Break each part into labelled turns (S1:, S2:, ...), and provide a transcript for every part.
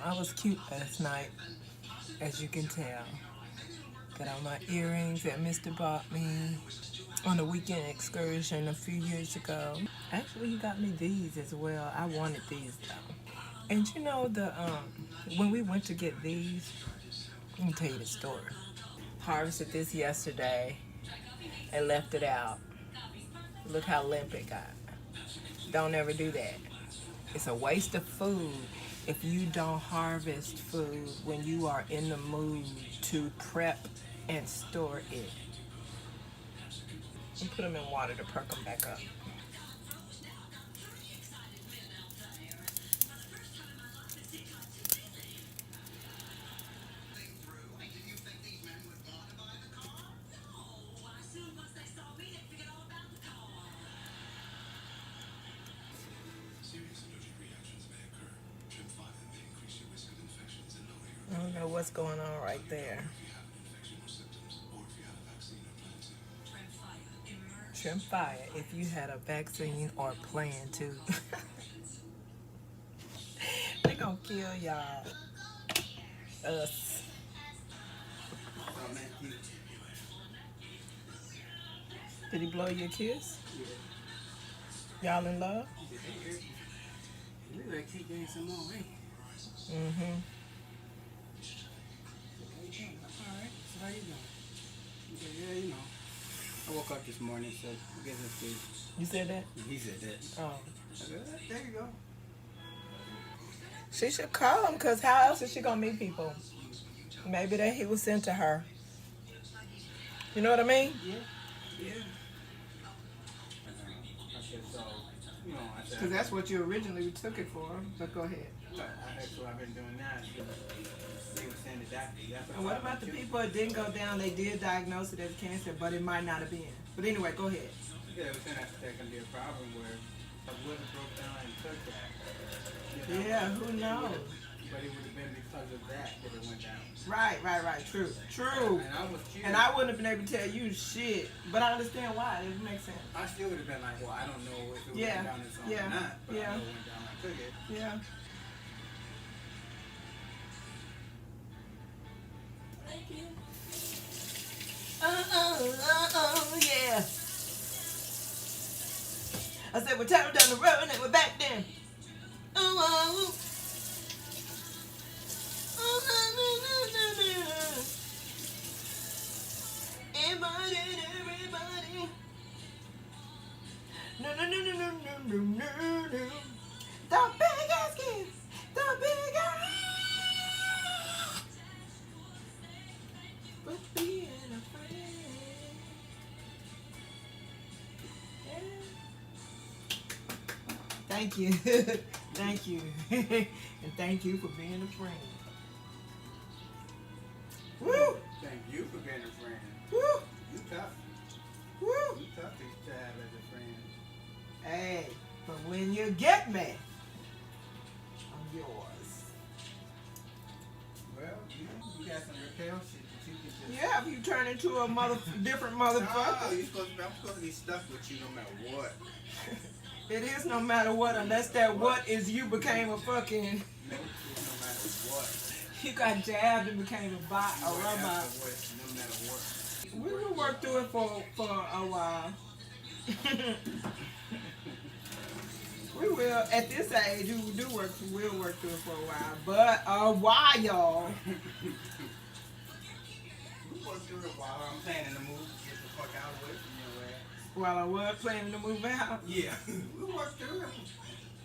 S1: I was cute last night, as you can tell. Got all my earrings that Mr. bought me on a weekend excursion a few years ago. Actually, he got me these as well. I wanted these though. And you know when we went to get these, let me tell you the story. Harvested this yesterday and left it out. Look how limp it got. Don't ever do that. It's a waste of food if you don't harvest food when you are in the mood to prep and store it. And put them in water to perk them back up. I don't know what's going on right there. Trim fire if you had a vaccine or plan to. They gonna kill y'all. Us. Did he blow you a kiss?
S2: Yeah.
S1: Y'all in love?
S2: We better keep getting some more, hey?
S1: Mm-hmm.
S2: Alright, so how you doing? Yeah, you know. I woke up this morning, so I guess it's good.
S1: You said that?
S2: He said that.
S1: Oh.
S2: I said, there you go.
S1: She should call him, because how else is she going to meet people? Maybe that he was sent to her. You know what I mean?
S2: Yeah. Yeah. I said, so, you know, I said...
S1: Because that's what you originally took it for. But go ahead.
S2: That's what I've been doing now. They were saying that
S1: And what about the people that didn't go down? They did diagnose it as cancer, but it might not have been. But anyway, go ahead.
S2: Yeah, they were saying that can be a problem where I would have broke down and took that. You know?
S1: Yeah, who knows?
S2: But it would have been because of that it went down.
S1: Right. True.
S2: And I was curious.
S1: And I wouldn't have been able to tell you shit. But I understand why. It makes sense.
S2: I still would have been like, well, I don't know if it
S1: Yeah.
S2: went down its own
S1: Yeah.
S2: or not. But
S1: Yeah.
S2: I know it went down when I took it.
S1: Yeah. Thank you. Yeah. I said, we're tearing down the road and we're back then. Everybody. No. The biggest kiss. The biggest. But being a friend. Yeah. Thank you. Thank you. And thank you for being a friend. Woo!
S2: Thank you for being a friend.
S1: Woo!
S2: You tough.
S1: Woo!
S2: You tough to have as a friend.
S1: Hey, but when you get me, I'm yours.
S2: Well, you got some repel shit that you can just...
S1: Yeah, if you turn into a different
S2: No,
S1: motherfucker.
S2: I'm supposed to be stuck with you no matter what.
S1: It is no matter what, unless that what is you became a fucking...
S2: No, no matter what.
S1: You got jabbed and became a robot.
S2: No matter what.
S1: We will work through it for a while. We will, at this age, we'll work through it for a while. But a while.
S2: We work through it while I'm planning to move. Get the fuck out of it. You know,
S1: While I was planning to move out.
S2: yeah. We work through it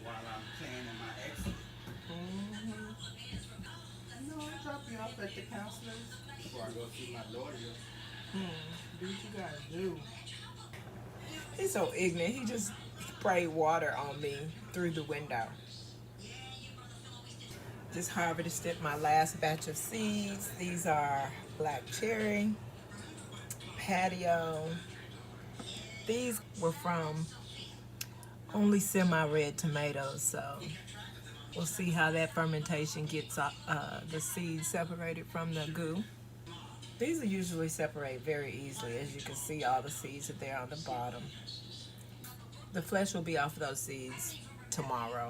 S2: while I'm planning my exit. No, I drop you off at the counselor's before I go see my lawyer.
S1: Do what you gotta do. He's so ignorant. He just sprayed water on me through the window. Just harvested my last batch of seeds. These are black cherry, patio. These were from only semi-red tomatoes, so we'll see how that fermentation gets the seeds separated from the goo. These are usually separate very easily. As you can see, all the seeds are there on the bottom. The flesh will be off of those seeds tomorrow.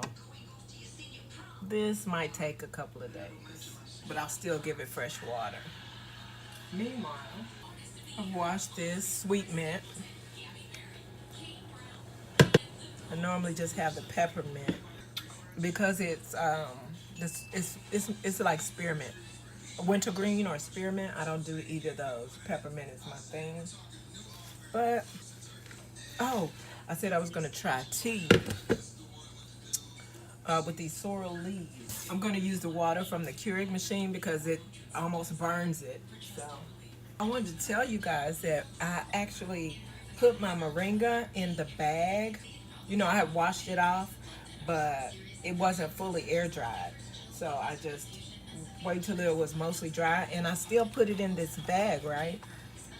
S1: This might take a couple of days, but I'll still give it fresh water. Meanwhile, I've washed this Sweetmint. I normally just have the peppermint because it's like spearmint, wintergreen or spearmint. I don't do either of those. Peppermint is my thing. But oh, I said I was gonna try tea with these sorrel leaves. I'm gonna use the water from the Keurig machine because it almost burns it. So I wanted to tell you guys that I actually put my moringa in the bag. You know, I had washed it off, but it wasn't fully air dried. So I just wait till it was mostly dry, and I still put it in this bag, right?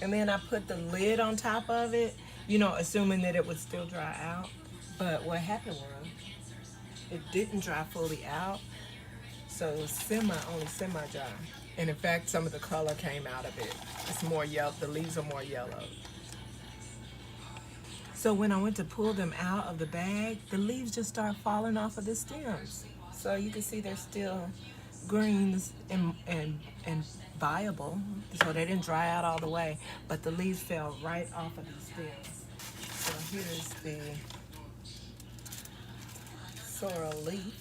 S1: And then I put the lid on top of it, you know, assuming that it would still dry out. But what happened was it didn't dry fully out, so it was only semi-dry. And in fact, some of the color came out of it. It's more yellow. The leaves are more yellow. So when I went to pull them out of the bag, the leaves just start falling off of the stems. So you can see they're still green and viable. So they didn't dry out all the way, but the leaves fell right off of the stems. So here's the SorrelLEAF.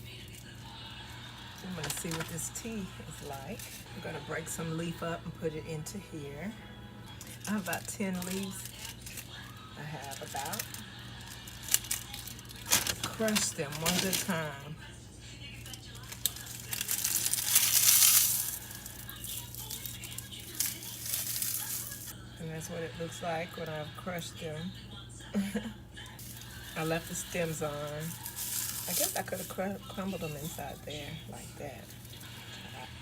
S1: I'm gonna see what this tea is like. I'm gonna break some leaf up and put it into here. I have about 10 leaves. I have about. Crush them one good time. And that's what it looks like when I've crushed them. I left the stems on. I guess I could have crumbled them inside there like that.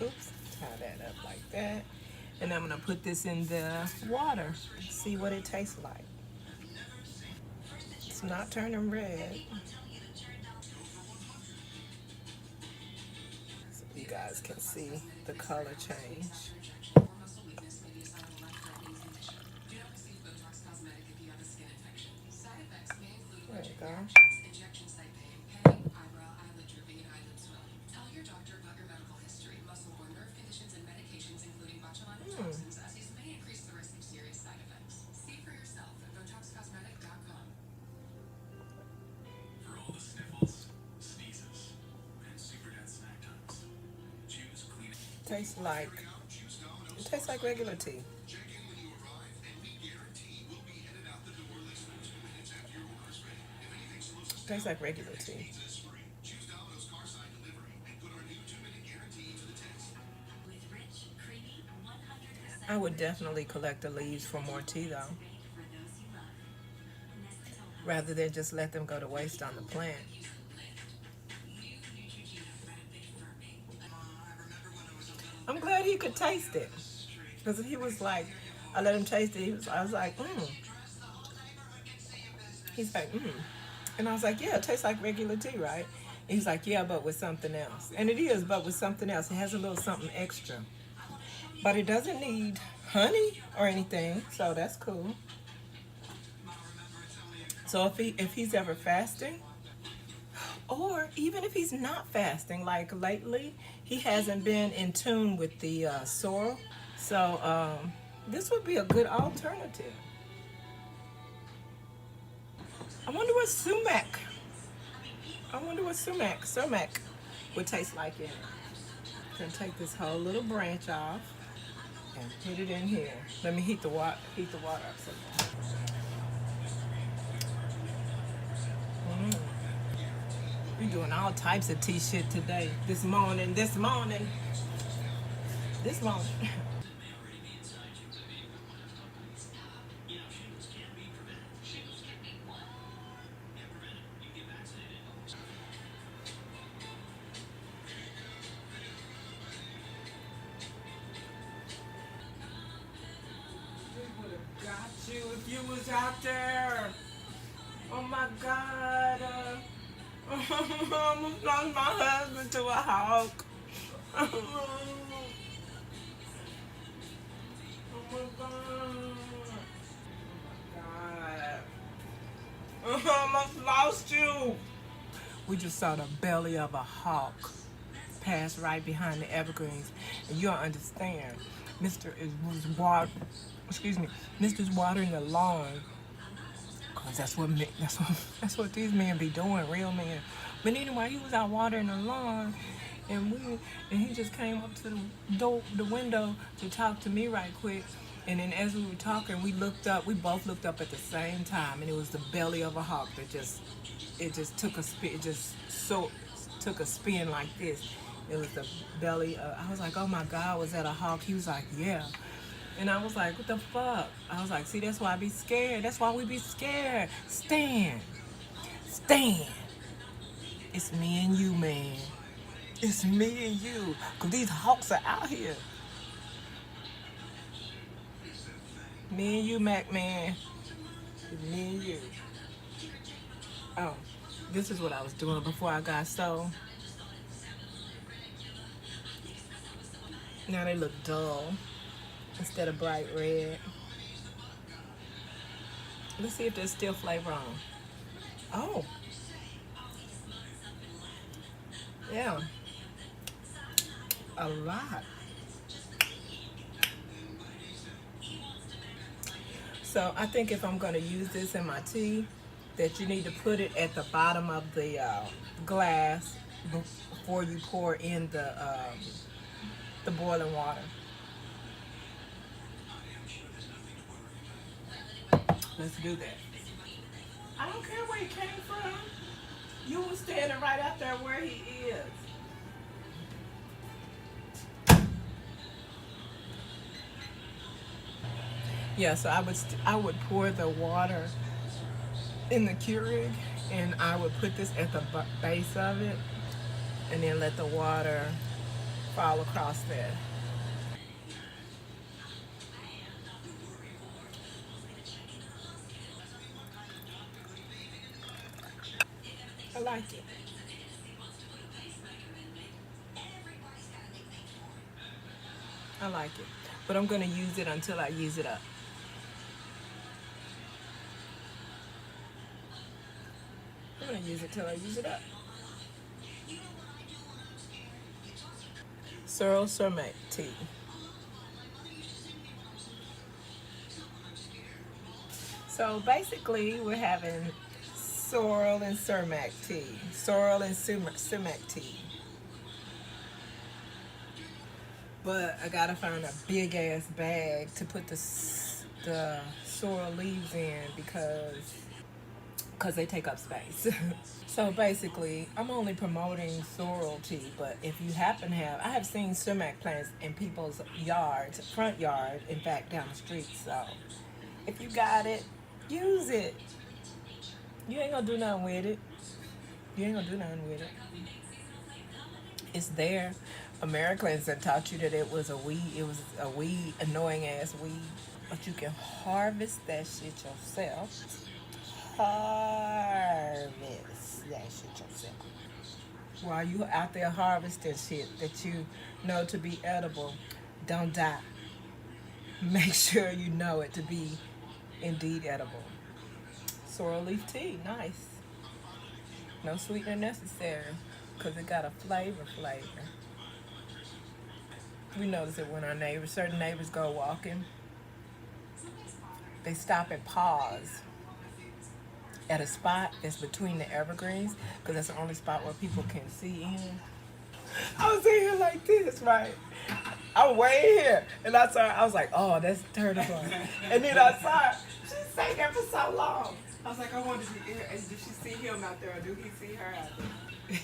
S1: Oops, tie that up like that. And I'm gonna put this in the water, see what it tastes like. It's not turning red. So you guys can see the color change. There you go. It tastes like regular tea. Tastes like regular tea. I would definitely collect the leaves for more tea though, rather than just let them go to waste on the plant. I'm glad he could taste it, because he was like, I let him taste it. I was like, He's like, And I was like, yeah, it tastes like regular tea, right? And he's like, yeah, but with something else. And it is, but with something else. It has a little something extra. But it doesn't need honey or anything, so that's cool. So if he's ever fasting, or even if he's not fasting, like lately, he hasn't been in tune with the sorrel. So this would be a good alternative. I wonder what sumac would taste like in it. I'm gonna take this whole little branch off and put it in here. Let me heat the water up some more. We're doing all types of tea shit today. This morning. You if you was out there. Oh my God. I almost lost my husband to a hawk. Oh my God. I almost lost you. We just saw the belly of a hawk. passed right behind the evergreens, and you don't understand. Was water, excuse me, Mister's watering the lawn, cause that's what these men be doing, real men. But anyway, he was out watering the lawn, and he just came up to the window to talk to me right quick. And then as we were talking, we both looked up at the same time, and it was the belly of a hawk that just took a spin, took a spin like this. It was the belly. I was like, oh my God, was that a hawk? He was like, yeah. And I was like, what the fuck? I was like, see, that's why I be scared. That's why we be scared. Stand. It's me and you, man. It's me and you. Because these hawks are out here. Me and you, Mac man. It's me and you. Oh, this is what I was doing before I got so. Now they look dull instead of bright red. Let's see if there's still flavor on them. Oh. Yeah. A lot. So I think if I'm going to use this in my tea, that you need to put it at the bottom of the glass before you pour in the boiling water. Let's do that. I don't care where he came from. You were standing right out there where he is. Yeah, so I would pour the water in the Keurig, and I would put this at the base of it, and then let the water fall across there. I like it. I like it. But I'm going to use it until I use it up. I'm going to use it till I use it up. Summent tea. So basically, we're having sorrel and sumac tea. Sorrel and sumac tea. But I gotta find a big ass bag to put the sorrel leaves in because they take up space. So basically, I'm only promoting sorrel tea, but if you happen to have, I have seen sumac plants in people's yards, front yard, in fact, down the street. So if you got it, use it. You ain't gonna do nothing with it. It's there. Americans have taught you that it was a weed, annoying ass weed. But you can harvest that shit yourself. While you out there harvesting shit that you know to be edible, don't die. Make sure you know it to be indeed edible. Sorrel leaf tea, nice. No sweetener necessary, because it got a flavor. We notice it when certain neighbors go walking, they stop and pause at a spot that's between the evergreens, because that's the only spot where people can see in. I was in here like this, right? I'm way here, and I saw her, I was like, oh, that's turtle. And then I saw her, she stayed there for so long. I was like, I wonder did she see him out there, or do he see her out there?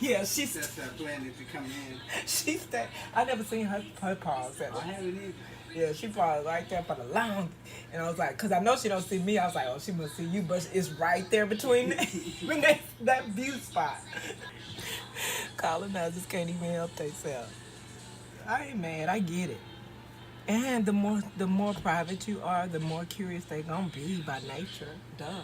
S1: Yeah, she
S2: That's planning to come in.
S1: She stayed. I never seen her pause ever.
S2: I haven't either.
S1: Yeah, she paused right there for the long. And I was like, because I know she don't see me. I was like, oh, she must see you, but it's right there between that view spot. Colonizers can't even help themselves. I ain't mad. I get it. And the more private you are, the more curious they gonna be by nature. Duh.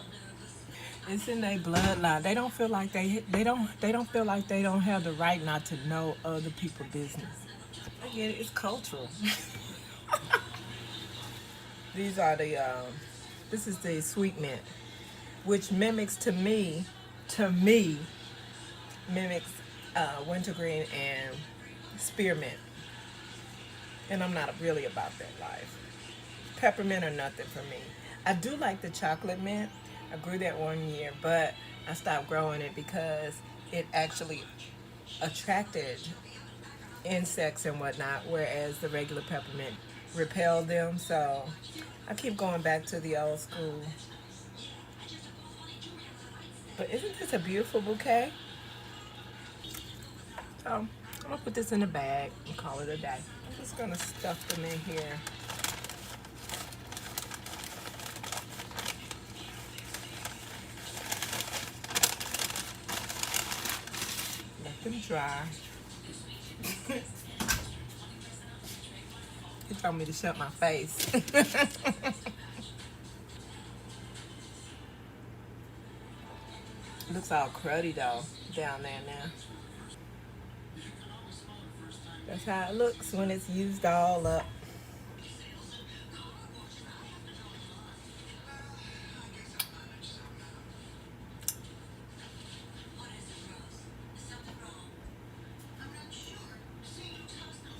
S1: It's in their bloodline. They don't feel like they don't feel like they don't have the right not to know other people's business. I get it. It's cultural. These are this is the Sweetmint, which mimics to me mimics wintergreen and spearmint. And I'm not really about that life. Peppermint or nothing for me. I do like the chocolate mint. I grew that one year, but I stopped growing it because it actually attracted insects and whatnot, whereas the regular peppermint repelled them. So I keep going back to the old school. But isn't this a beautiful bouquet? So I'm gonna put this in a bag and call it a day. I'm just gonna stuff them in here. Let them dry. He told me to shut my face. Looks all cruddy though down there now. That's how it looks when it's used all up.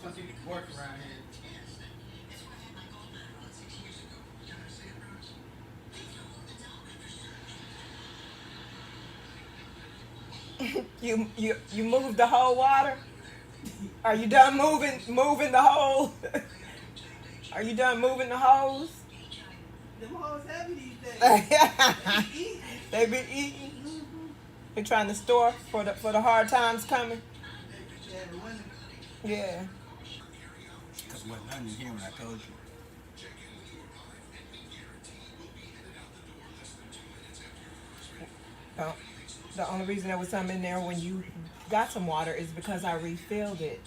S2: Something to work around here.
S1: You moved the whole water? Are you done moving the whole? Are you done moving the hose?
S2: Them hoes heavy these days.
S1: They be eating. They trying to store for the hard times coming.
S2: Yeah, the winter.
S1: Yeah.
S2: Because there wasn't nothing in here when I told you.
S1: The only reason there was some in there when you got some water is because I refilled it.